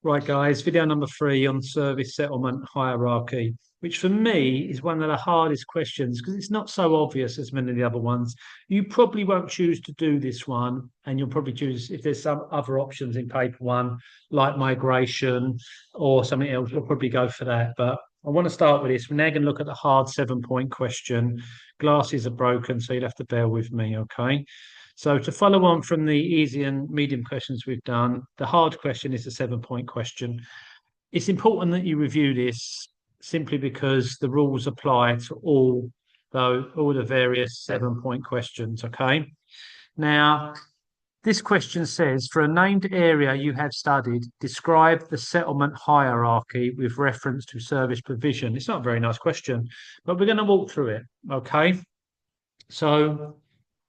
Right, guys, video number 3 on service settlement hierarchy, which for me is one of the hardest questions because it's not so obvious as many of the other ones. You probably won't choose to do this one, and you'll probably choose if there's some other options in paper one, like migration or something else, you'll probably go for that. But I want to start with this. We're now going to look at the hard 7 point question. Glasses are broken, so you'll have to bear with me, okay? So to follow on from the easy and medium questions we've done, the hard question is the 7 point question. It's important that you review this simply because the rules apply to all the various 7 point questions. Okay. Now, this question says, for a named area you have studied, describe the settlement hierarchy with reference to service provision. It's not a very nice question, but we're going to walk through it. Okay. So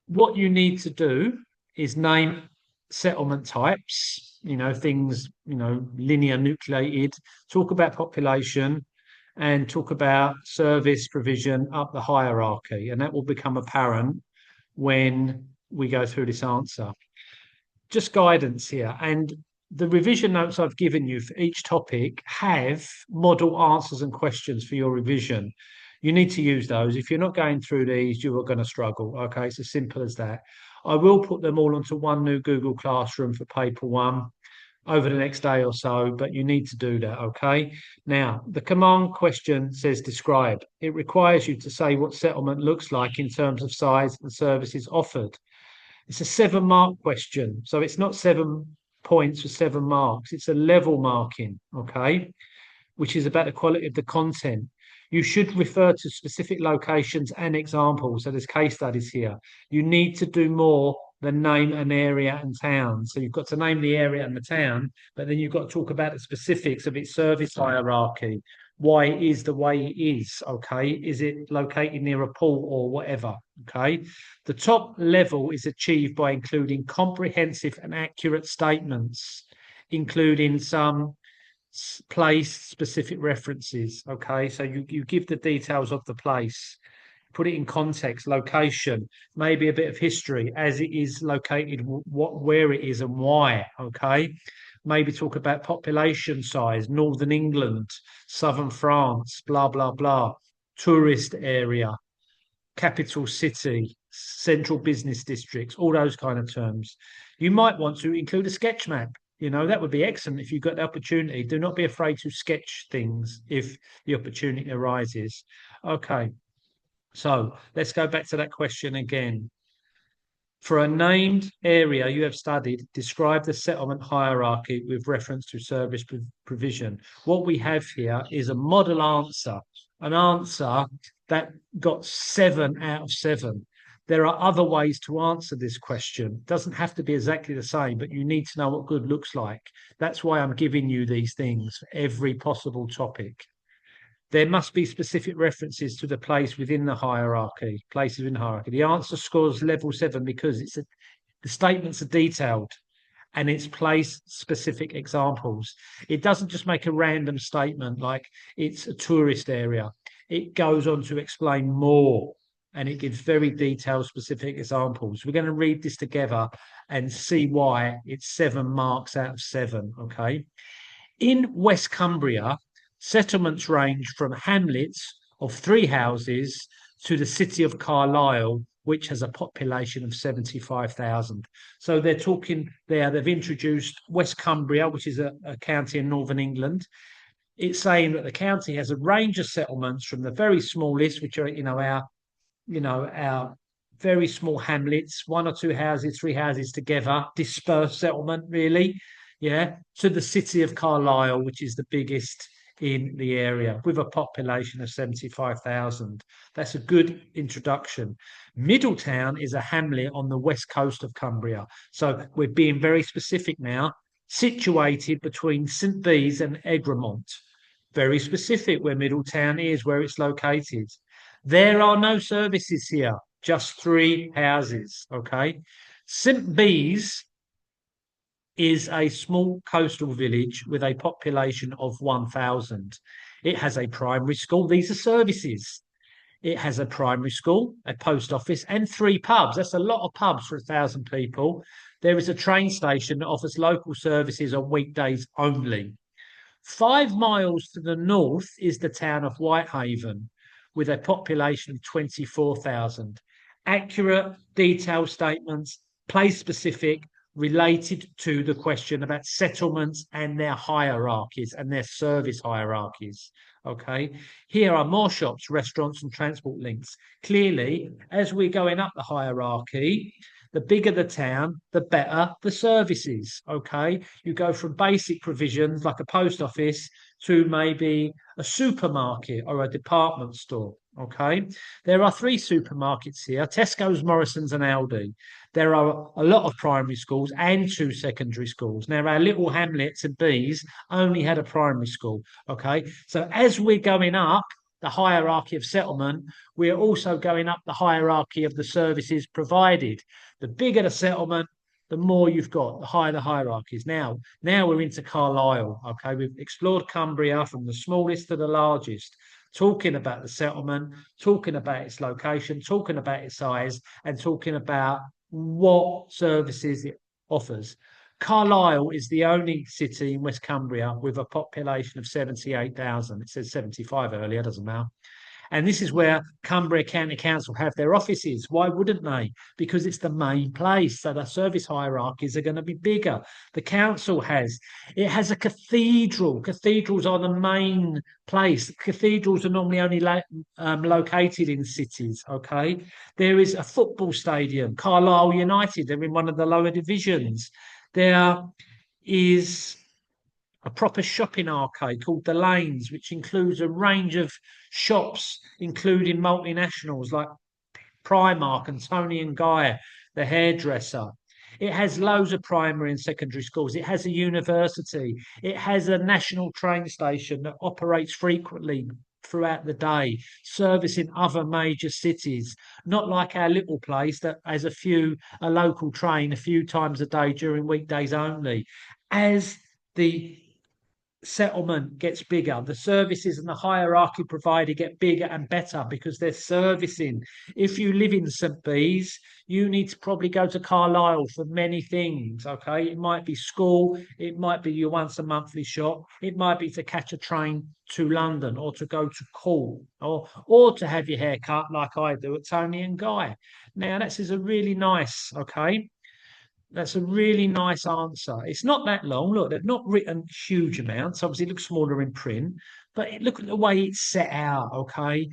what you need to do is name settlement types, things, linear nucleated, talk about population and talk about service provision up the hierarchy. And that will become apparent when we go through this answer. Just guidance here. And the revision notes I've given you for each topic have model answers and questions for your revision. You need to use those. If you're not going through these, you are going to struggle. Okay, it's as simple as that. I will put them all onto one new Google Classroom for paper one over the next day or so, but you need to do that. Okay. Now, the command question says describe. It requires you to say what settlement looks like in terms of size and services offered. It's a 7 mark question. So it's not 7 points for 7 marks. It's a level marking. Okay, which is about the quality of the content. You should refer to specific locations and examples. So there's case studies here. You need to do more than name an area and town. So you've got to name the area and the town, but then you've got to talk about the specifics of its service hierarchy, why it is the way it is. Okay. Is it located near a pool or whatever? Okay. The top level is achieved by including comprehensive and accurate statements, including some place specific references. Okay, so you give the details of the place, put it in context, location, maybe a bit of history as it is located, where it is and why. Okay, maybe talk about population size, northern England, southern France, blah blah blah, tourist area, capital city, central business districts, all those kind of terms. You might want to include a sketch map. That would be excellent if you've got the opportunity. Do not be afraid to sketch things if the opportunity arises. Okay, so let's go back to that question again. For a named area you have studied, describe the settlement hierarchy with reference to service provision. What we have here is a model answer, an answer that got 7 out of 7. There are other ways to answer this question. It doesn't have to be exactly the same, but you need to know what good looks like. That's why I'm giving you these things for every possible topic. There must be specific references to the place within the hierarchy, places within the hierarchy. The answer scores level 7 because the statements are detailed and it's place specific examples. It doesn't just make a random statement like it's a tourist area. It goes on to explain more and it gives very detailed specific examples. We're going to read this together and see why it's 7 marks out of 7. Okay. In West Cumbria, settlements range from hamlets of 3 houses to the city of Carlisle, which has a population of 75,000. So they're talking there, they've introduced West Cumbria, which is a county in northern England. It's saying that the county has a range of settlements from the very smallest, which are, our very small hamlets, 1 or 2 houses, 3 houses together, dispersed settlement, really, to the city of Carlisle, which is the biggest in the area with a population of 75,000. That's a good introduction. Middletown is a hamlet on the west coast of Cumbria. So we're being very specific now, situated between St. Bees and Egremont. Very specific where Middletown is, where it's located. There are no services here, just 3 houses. Okay. St. Bees is a small coastal village with a population of 1,000. It has a primary school. These are services. It has a primary school, a post office, and 3 pubs. That's a lot of pubs for 1,000 people. There is a train station that offers local services on weekdays only. 5 miles to the north is the town of Whitehaven, with a population of 24,000. Accurate, detailed statements, place specific, related to the question about settlements and their hierarchies and their service hierarchies. Okay, here are more shops, restaurants, and transport links. Clearly, as we're going up the hierarchy, the bigger the town, the better the services. Okay, you go from basic provisions like a post office to maybe a supermarket or a department store. Okay, there are 3 supermarkets here: Tesco's, Morrison's, and Aldi. There are a lot of primary schools and 2 secondary schools. Now, our little hamlets and bees only had a primary school. Okay, so as we're going up the hierarchy of settlement, we're also going up the hierarchy of the services provided. The bigger the settlement, the more you've got, the higher the hierarchies. Now we're into Carlisle. Okay, we've explored Cumbria from the smallest to the largest, talking about the settlement, talking about its location, talking about its size, and talking about what services it offers. Carlisle is the only city in West Cumbria with a population of 78,000. It says 75 earlier, doesn't matter. And this is where Cumbria County Council have their offices. Why wouldn't they? Because it's the main place. So the service hierarchies are going to be bigger. The council it has a cathedral. Cathedrals are the main place. Cathedrals are normally only located in cities. Okay. There is a football stadium, Carlisle United. They're in one of the lower divisions. There is a proper shopping arcade called the Lanes, which includes a range of shops, including multinationals like Primark and Tony and Guy, the hairdresser. It has loads of primary and secondary schools. It has a university. It has a national train station that operates frequently throughout the day, servicing other major cities, not like our little place that has a local train a few times a day during weekdays only. As the settlement gets bigger, the services and the hierarchy provided get bigger and better because they're servicing. If you live in St. Bees, you need to probably go to Carlisle for many things. Okay, it might be school, it might be your once a monthly shop, it might be to catch a train to London or to go to court or to have your hair cut like I do at Tony and Guy. Now that's is a really nice, okay. That's a really nice answer. It's not that long. Look, they've not written huge amounts. Obviously, it looks smaller in print, but look at the way it's set out. Okay.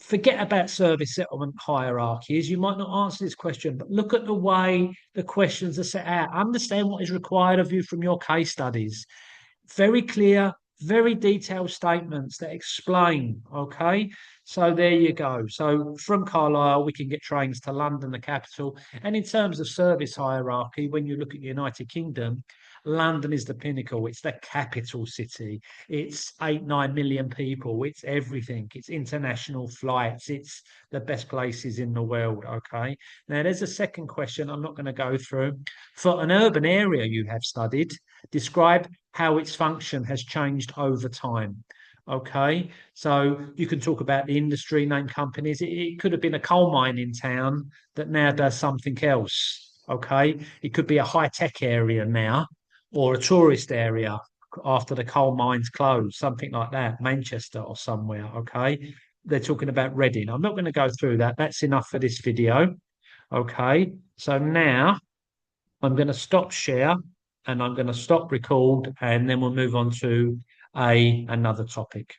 Forget about service settlement hierarchies. You might not answer this question, but look at the way the questions are set out. Understand what is required of you from your case studies. Very clear, very detailed statements that explain. Okay. So there you go. So from Carlisle, we can get trains to London, the capital. And in terms of service hierarchy, when you look at the United Kingdom, London is the pinnacle. It's the capital city. It's 8, 9 million people. It's everything. It's international flights. It's the best places in the world. Okay. Now, there's a second question I'm not going to go through. For an urban area you have studied, describe how its function has changed over time. Okay, so you can talk about the industry, name companies. It could have been a coal mine in town that now does something else. Okay, it could be a high tech area now or a tourist area after the coal mines closed, something like that, Manchester or somewhere. Okay, they're talking about Reading. I'm not going to go through that. That's enough for this video. Okay, so now I'm going to stop share and I'm going to stop record and then we'll move on to another topic.